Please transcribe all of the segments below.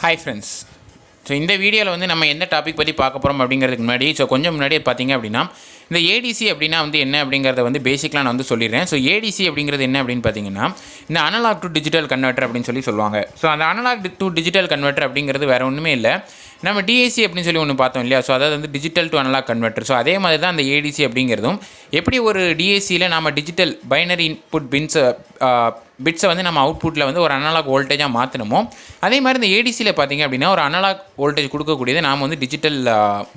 Hi friends. So இந்த வீடியோவில் வந்து நம்ம எந்த டாபிக் பற்றி பார்க்க போகிறோம் அப்படிங்கிறதுக்கு முன்னாடி கொஞ்சம் முன்னாடியே பார்த்தீங்க அப்படின்னா இந்த ஏடிசி அப்படின்னா வந்து என்ன அப்படிங்கிறத வந்து பேசிக்கலாக நான் வந்து சொல்லிடுறேன். ஸோ ஏடிசி அப்படிங்கிறது என்ன அப்படின்னு பார்த்தீங்கன்னா இந்த அனலாக் டு டிஜிட்டல் கன்வெர்ட்டர் அப்படின்னு சொல்லுவாங்க. ஸோ அந்த அனலாக் டு டிஜிட்டல் கன்வெர்ட்டர் அப்படிங்கிறது வேறு ஒன்றுமே இல்லை, நம்ம டிஏசி அப்படின்னு சொல்லி ஒன்று பார்த்தோம் இல்லையா. ஸோ அதாவது வந்து digital to analog converter. So அதே மாதிரி தான் அந்த ஏடிசி அப்படிங்கிறதும் எப்படி ஒரு டிஏசியில் நம்ம டிஜிட்டல் பைனரி இன்புட் பிட்ஸை வந்து நம்ம அவுட்புட்டில் வந்து ஒரு அனலாக் வோல்டேஜாக மாற்றணுமோ அதே மாதிரி இந்த ஏடிசியில் பார்த்திங்க அப்படின்னா ஒரு அனலாக் வோல்டேஜ் கொடுக்கக்கூடியதை நாம் வந்து டிஜிட்டல்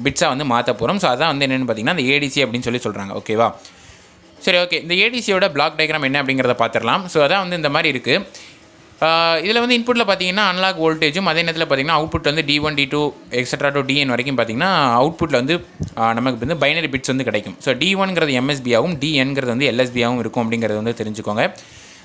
பிட்ஸாக வந்து மாற்ற போகிறோம். ஸோ அதான் வந்து என்னென்னு பார்த்திங்கன்னா இந்த ஏடிசி அப்படின்னு சொல்லி சொல்கிறாங்க. ஓகேவா, சரி ஓகே. இந்த ஏடிசியோட பிளாக் டயக்ராம் என்ன அப்படிங்கிறத பார்த்துடலாம். ஸோ அதான் வந்து இந்த மாதிரி இருக்குது. இதில் வந்து இன்புட்டில் பார்த்தீங்கன்னா அனலாக் வோல்டேஜும் அதே நேரத்தில் பார்த்திங்கன்னா அவுட்புட் வந்து D1 D2 extra to DN வரைக்கும் பார்த்திங்கன்னா அவுட்புட்டில் வந்து நமக்கு வந்து பைனரி பிட்ஸ் வந்து கிடைக்கும். ஸோ D1ங்கிறது MSB ஆகும், DNங்கிறது வந்து LSB ஆகும் இருக்கும் அப்படிங்கிறது வந்து தெரிஞ்சுக்கோங்க.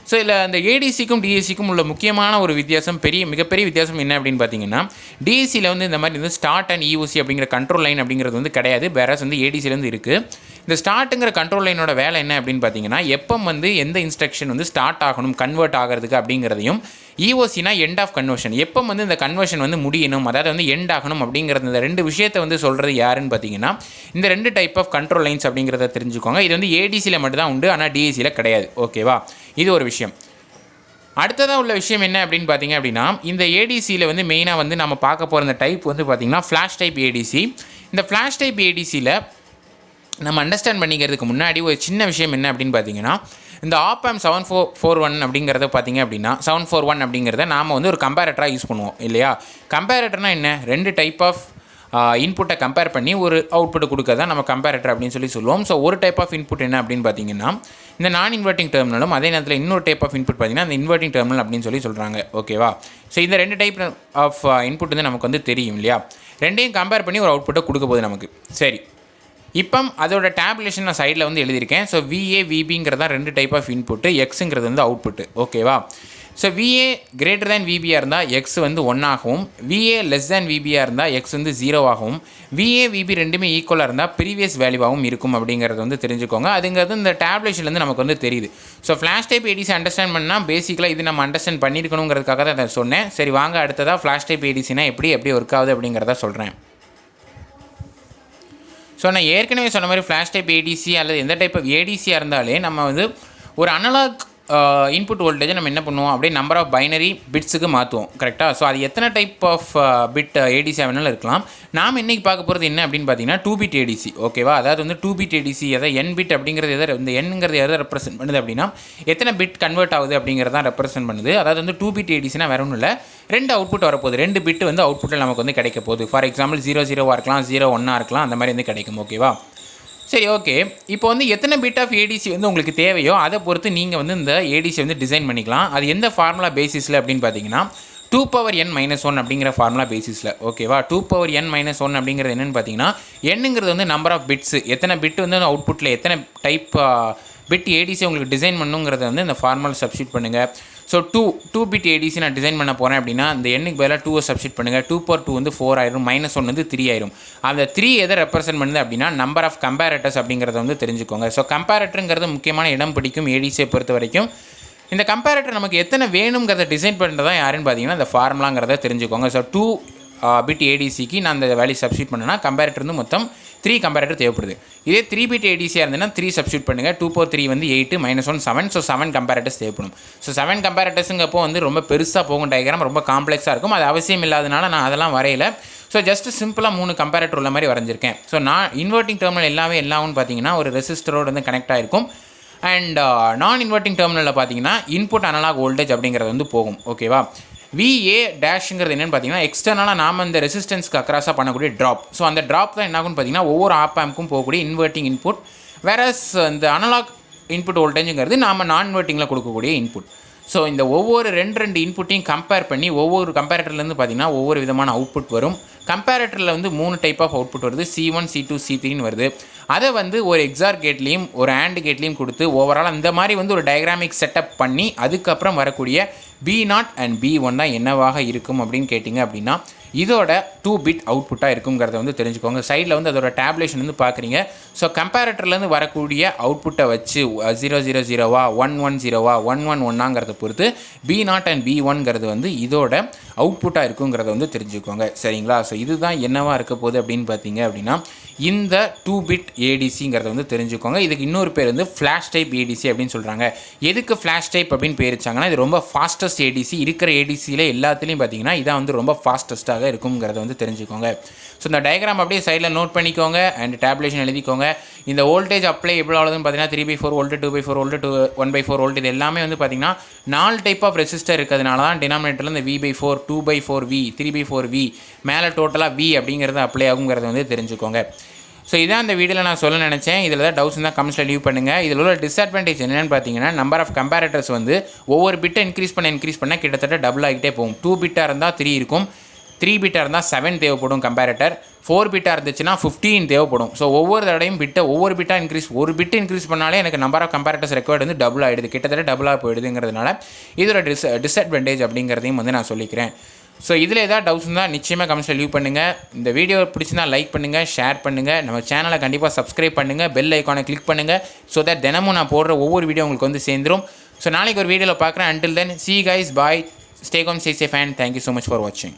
ஸோ இதில் அந்த ஏடிசிக்கும் டிஏசிக்கும் உள்ள முக்கியமான ஒரு வித்தியாசம், மிகப்பெரிய வித்தியாசம் என்ன அப்படின்னு பார்த்தீங்கன்னா டிஏசியில் வந்து இந்த மாதிரி வந்து ஸ்டார்ட் அண்ட் EOC அப்படிங்கிற கண்ட்ரோல் லைன் அப்படிங்கிறது வந்து கிடையாது, வேறஸ் வந்து ஏடிசியில் இருக்குது. இந்த ஸ்டார்ட்டுங்கிற கண்ட்ரோல் லைனோட வேலை என்ன அப்படின்னு பார்த்தீங்கன்னா எப்போ வந்து எந்த இன்ஸ்ட்ரக்ஷன் வந்து ஸ்டார்ட் ஆகணும் கன்வெர்ட் ஆகிறதுக்கு அப்படிங்கிறதையும், EOCனா எண்ட் ஆஃப் கன்வர்ஷன், எப்போ வந்து இந்த கன்வர்ஷன் வந்து முடியணும், அதாவது வந்து எண்ட் ஆகணும் அப்படிங்கிறது, இந்த ரெண்டு விஷயத்தை வந்து சொல்கிறது யாருன்னு பார்த்தீங்கன்னா இந்த ரெண்டு டைப் ஆஃப் கண்ட்ரோல் லைன்ஸ் அப்படிங்கிறத தெரிஞ்சுக்கோங்க. இது வந்து ஏடிசியில் மட்டும் தான் உண்டு, ஆனால் டிஏசியில் கிடையாது. ஓகேவா, இது ஒரு விஷயம். அடுத்ததாக உள்ள விஷயம் என்ன அப்படின்னு பார்த்தீங்க அப்படின்னா இந்த ஏடிசியில் வந்து மெயினாக வந்து நம்ம பார்க்க போகிற இந்த டைப் வந்து பார்த்திங்கன்னா ஃப்ளாஷ் டைப் ஏடிசி. இந்த ஃப்ளாஷ் டைப் ஏடிசியில் நம்ம அண்டர்ஸ்டாண்ட் பண்ணிக்கிறதுக்கு முன்னாடி ஒரு சின்ன விஷயம் என்ன அப்படின்னு பார்த்தீங்கன்னா இந்த ஆப்ஆம் 741 அப்படிங்கிறத பார்த்திங்க அப்படின்னா 741 அப்படிங்கிறத நாம் வந்து ஒரு கம்பேரட்டராக யூஸ் பண்ணுவோம் இல்லையா. கம்பேரட்டர்னால் என்ன, ரெண்டு டைப் ஆஃப் இன்புட்டை கம்பேர் பண்ணி ஒரு அவுட்புட்டை கொடுக்க தான் நம்ம கம்பேரட்டர் அப்படின்னு சொல்லுவோம். ஸோ ஒரு டைப் ஆஃப் இன்புட் என்ன அப்படின்னு பார்த்தீங்கன்னா இந்த நான் இன்வெர்ட்டிங் டெர்மினலும் அதே நேரத்தில் இன்னொரு டைப் ஆஃப் இன்புட் பார்த்தீங்கன்னா அந்த இன்வெர்ட்டிங் டெர்மினல் அப்படின்னு சொல்கிறாங்க. ஓகேவா, ஸோ இந்த ரெண்டு டைப் ஆஃப் இன்புட் வந்து நமக்கு வந்து தெரியும் இல்லையா. ரெண்டையும் கம்பேர் பண்ணி ஒரு அவுட்புட்டை கொடுக்க போகுது நமக்கு. சரி, இப்போ அதோட டேப்லேஷன் நான் சைடில் வந்து எழுதியிருக்கேன். ஸோ VA VBங்கிறதா ரெண்டு டைப் ஆஃப் இன்புட்டு, எக்ஸுங்கிறது வந்து அவுட்புட்டு. ஓகேவா, ஸோ VA greater than VBயாக இருந்தால் எக்ஸ் வந்து 1 ஆகவும், VA less than VBயாக இருந்தால் எக்ஸ் வந்து 0 ஆகவும், VA VB ரெண்டுமே ஈக்குவலாக இருந்தால் ப்ரீவியஸ் வேல்யூவாகவும் இருக்கும் அப்படிங்கிறது வந்து தெரிஞ்சுக்கோங்க. அதுங்கிறது இந்த டேப்லேஷன்லேருந்து நமக்கு வந்து தெரியுது. So flash type ADC understand பண்ணால் பேசிக்கலாக இது நம்ம அண்டர்ஸ்டாண்ட் பண்ணியிருக்கணுங்கிறதுக்காக தான் அதை சொன்னேன். சரி வாங்க அடுத்ததாக ஃப்ளாஷ் டைப் ஏடிசினா எப்படி ஒர்க் ஆகுது அப்படிங்கிறத சொல்கிறேன். ஸோ நான் ஏற்கனவே சொன்ன மாதிரி ஃப்ளாஷ் டைப் ஏடிசி அல்லது எந்த டைப் ஆஃப் ஏடிசியாக இருந்தாலே நம்ம வந்து ஒரு அனலாக் இன்புட் வோல்டேஜை நம்ம என்ன பண்ணுவோம் அப்படியே நம்பர் ஆஃப் பைனரி பிட்ஸுக்கு மாற்றுவோம். கரெக்டாக, ஸோ அது எத்தனை டைப் ஆஃப் பிட் ஏடிசியாக வேணாலும் இருக்கலாம். நாம் இன்றைக்கி பார்க்க போகிறது என்ன அப்படின்னு பார்த்தீங்கன்னா 2 பிட் ஏடிசி. ஓகேவா, அதாவது வந்து 2 பிட் ஏடிசி, அதாவது n பிட் அப்படிங்கிறது இந்த எண்ணுங்கிறது எதை ரெப்ரசென்ட் பண்ணுது அப்படின்னா எத்தனை பிட் கன்வெர்ட் ஆகுது அப்படிங்கிறதான் ரெப்ரசென்ட் பண்ணுது. அதாவது வந்து 2 பிட் ஏடிசினா வேறு ஒன்றும் இல்லை, ரெண்டு அவுட்புட் வரப்போகுது, ரெண்டு பிட் வந்து அவுட்புட்டில் நமக்கு வந்து கிடைக்க போகுது. ஃபார் எக்ஸாம்பிள் 0 இருக்கலாம், 0 இருக்கலாம், அந்த மாதிரி வந்து கிடைக்கும். ஓகேவா, சரி ஓகே. இப்போ வந்து எத்தனை பிட் ஆஃப் ஏடிசி வந்து உங்களுக்கு தேவையோ அதை பொறுத்து நீங்கள் வந்து இந்த ஏடிசி வந்து டிசைன் பண்ணிக்கலாம். அது எந்த ஃபார்முலா பேசிஸில் அப்படின்னு பார்த்தீங்கன்னா 2n-1 அப்படிங்கிற ஃபார்முலா பேசிஸில். ஓகேவா, 2n-1 அப்படிங்கிறது என்னென்னு பார்த்தீங்கன்னா என்னங்கிறது வந்து நம்பர் ஆஃப் பிட்ஸு, எத்தனை பிட் வந்து அவுட்புட்டில் எத்தனை டைப் பிட் ஏடிசி உங்களுக்கு டிசைன் பண்ணுங்கிறத வந்து இந்த ஃபார்முலா சப்ஸ்டியூட் பண்ணுங்கள். ஸோ 2 பிட் ஏடிசி நான் டிசைன் பண்ண போகிறேன் அப்படின்னா இந்த எண்ணுக்கு பதிலாக 2 சப்ஸ்டியூட் பண்ணுங்கள். 2/2 வந்து 4 ஆயிரும், -1 வந்து 3 ஆயிரும். அந்த 3 எதை ரெப்ரசென்ட் பண்ணுது அப்படின்னா நம்பர் ஆஃப் கம்பேரட்டர்ஸ் அப்படிங்கிறத வந்து தெரிஞ்சுக்கோங்க. ஸோ கம்பேரட்டருங்கிறது முக்கியமான இடம் பிடிக்கும் ஏடிசியை பொறுத்த வரைக்கும். இந்த கம்பேரட்டர் நமக்கு எத்தனை வேணுங்கிறத டிசைன் பண்ணுறதா யாருன்னு பார்த்தீங்கன்னா இந்த ஃபார்முலாங்கிறத தெரிஞ்சுக்கோங்க. ஸோ 2 பிட் ஏடிசிக்கு நான் அந்த வேல்யூ சப்ஸ்டியூட் பண்ணேன்னா கம்பேரட்டர் வந்து மொத்தம் 3 கம்பேரட்டர் தேவைப்படுது. இதே 3 பிட் ஏடிசியாக இருந்ததுன்னா 3 சப்ஸ்டியூட் பண்ணுங்கள். 2/3 வந்து 8, -1 7. ஸோ 7 கம்பேரட்டர்ஸ் தேவைப்படும். ஸோ 7 கம்பேரட்டர்ஸுங்கப்போ வந்து ரொம்ப பெருசாக போகும், டயக்ராம் ரொம்ப காம்ப்ளெக்ஸாக இருக்கும். அது அவசியம் இல்லாதனால நான் அதெல்லாம் வரையலை. ஸோ ஜஸ்ட் சிம்பிளாக 3 கம்பேரட்டர் உள்ள மாதிரி வரைஞ்சிருக்கேன். ஸோ நான் இன்வெர்ட்டிங் டெர்மினல் எல்லாம்னு பார்த்தீங்கன்னா ஒரு ரெசிஸ்டரோடு வந்து கனெக்ட் ஆகிருக்கும். அண்ட் நான் இன்வெர்ட்டிங் டெர்மினலில் பார்த்தீங்கன்னா இன்புட் அனலாக் வோல்டேஜ் அப்படிங்கிறது வந்து போகும். ஓகேவா, VA டேஷுங்கிறது என்னென்னு பார்த்தீங்கன்னா எக்ஸ்டர்னலாக நாம் இந்த ரெசிஸ்டன்ஸ்க்கு அக்ராஸாக பண்ணக்கூடிய ட்ராப். ஸோ அந்த ட்ராப் தான் என்ன ஆகும்னு பார்த்தீங்கன்னா ஒவ்வொரு ஆம்ப்க்கும் போகக்கூடிய இன்வெர்ட்டிங் இன்புட். வேறஸ் இந்த அனலாக் இன்புட் வோல்டேஜுங்கிறது நாம் நான் இன்வெர்ட்டிங்கில் கொடுக்கக்கூடிய இன்புட். ஸோ இந்த ஒவ்வொரு ரெண்டு இன்புட்டையும் கம்பேர் பண்ணி ஒவ்வொரு கம்பேரட்டர்லேருந்து பார்த்தீங்கன்னா ஒவ்வொரு விதமான அவுட்புட் வரும். கம்பேரட்டரில் வந்து 3 டைப் ஆஃப் அவுட்புட் வருது, C1 C2 C3ன்னு வருது. அதை வந்து ஒரு எக்ஸார் கேட்லேயும் ஒரு AND கேட்லேயும் கொடுத்து ஓவரால் இந்த மாதிரி வந்து ஒரு டயக்ராமிக் செட்டப் பண்ணி அதுக்கப்புறம் வரக்கூடிய B0 and B1 தான் என்னவாக இருக்கும் அப்படின்னு கேட்டிங்க அப்படின்னா இதோட 2 பிட் அவுட்புட்டாக இருக்குங்கிறத வந்து தெரிஞ்சுக்கோங்க. சைடில் வந்து அதோட டேப்லேஷன் வந்து பார்க்குறீங்க. ஸோ கம்பேரட்டர்லேருந்து வரக்கூடிய அவுட்புட்டை வச்சு 000வா 110வா 111ங்கிறத பொறுத்து B0 அண்ட் B1ங்கிறது வந்து இதோட அவுட்புட்டாக இருக்குங்கிறத வந்து தெரிஞ்சுக்கோங்க. சரிங்களா? ஸோ இதுதான் என்னவாக இருக்க போகுது அப்படின்னு பார்த்தீங்க அப்படின்னா இந்த 2 பிட் ஏடிசிங்கிறத வந்து தெரிஞ்சுக்கோங்க. இதுக்கு இன்னொரு பேர் வந்து ஃப்ளாஷ் டைப் ஏடிசி அப்படின்னு சொல்கிறாங்க. எதுக்கு ஃப்ளாஷ் டைப் அப்படின்னு பேர் வச்சாங்கன்னா இது ரொம்ப ஃபாஸ்டஸ்ட் ஏடிசி. இருக்கிற ஏடிசியில் எல்லாத்துலேயும் பார்த்தீங்கன்னா இதான் வந்து ரொம்ப ஃபாஸ்டஸ்ட்டாக இருக்குங்கிறத வந்து தெரிஞ்சுக்கோங்க. ஸோ இந்த டயக்ராம் அப்படியே சைடில் நோட் பண்ணிக்கோங்க அண்ட் டேப்லேஷன் எழுதிக்கோங்க. இந்த வோல்டேஜ் அப்ளை எவ்வளோ ஆகுதுன்னு பார்த்தீங்கன்னா 3/4 வோல்ட் 2/4 வோல்ட் 1/4 வோல்ட் இது எல்லாமே வந்து பார்த்தீங்கன்னா 4 டைப் ஆஃப் ரெசிஸ்டர் இருக்கிறதுனால தான் டினாமினேட்டரில் இந்த V/4 2/4V 3/4V மேலே டோட்டலாக V அப்படிங்கிறது அப்ளை ஆகுங்கிறத வந்து தெரிஞ்சுக்கோங்க. ஸோ இதான் இந்த வீடியோவில் நான் சொல்ல நினச்சேன். இதில் தான் டவுட்ஸ் தான் கமெண்ட்ஸில் லீவ் பண்ணுங்கள். இதில் உள்ள டிஸ்அட்வான்டேஜ் என்னென்னு பார்த்தீங்கன்னா நம்பர் ஆஃப் கம்பேரட்டர்ஸ் வந்து ஒவ்வொரு பிட்டை இன்க்ரீஸ் பண்ண கிட்டத்தட்ட டபுள் ஆகிட்டே போகும். 2 பிட்டாக இருந்தால் 3 இருக்கும், 3 பிட்டாக இருந்தால் 7 தேவைப்படும் கம்பேரட்டர், 4 பிட்டாக இருந்துச்சுன்னா 15 தேவைப்படும். ஸோ ஒவ்வொரு தடையும் ஒவ்வொரு பிட்டாக ஒரு பிட்டு இன்க்ரீஸ் பண்ணாலே எனக்கு நம்பர் ஆஃப் கம்பேரட்டர்ஸ் ரெக்வயர்டு வந்து டபுள் ஆகிடுது, கிட்டத்தட்ட டபுளாக போயிடுதுங்கிறதுனால இதோட டிஸ்அட்வான்டேஜ் அப்படிங்கிறதையும் வந்து நான் சொல்லிக்கிறேன். ஸோ இதில் ஏதாவது டவுட்ஸ் இருந்தால் நிச்சயமாக கமெண்ட்ஸில் லீவ் பண்ணுங்கள். இந்த வீடியோ பிடிச்சிருந்தால் லைக் பண்ணுங்கள், ஷேர் பண்ணுங்கள், நம்ம சேனலை கண்டிப்பாக சப்ஸ்கிரைப் பண்ணுங்கள், பெல் ஐக்கானை கிளிக் பண்ணுங்கள். ஸோ தட் தினமும் நான் போடுற ஒவ்வொரு வீடியோ உங்களுக்கு வந்து சேர்ந்துடும். ஸோ நாளைக்கு ஒரு வீடியோவில் பார்க்குறேன். until then see you guys, bye, stay calm, stay safe and thank you so much for watching.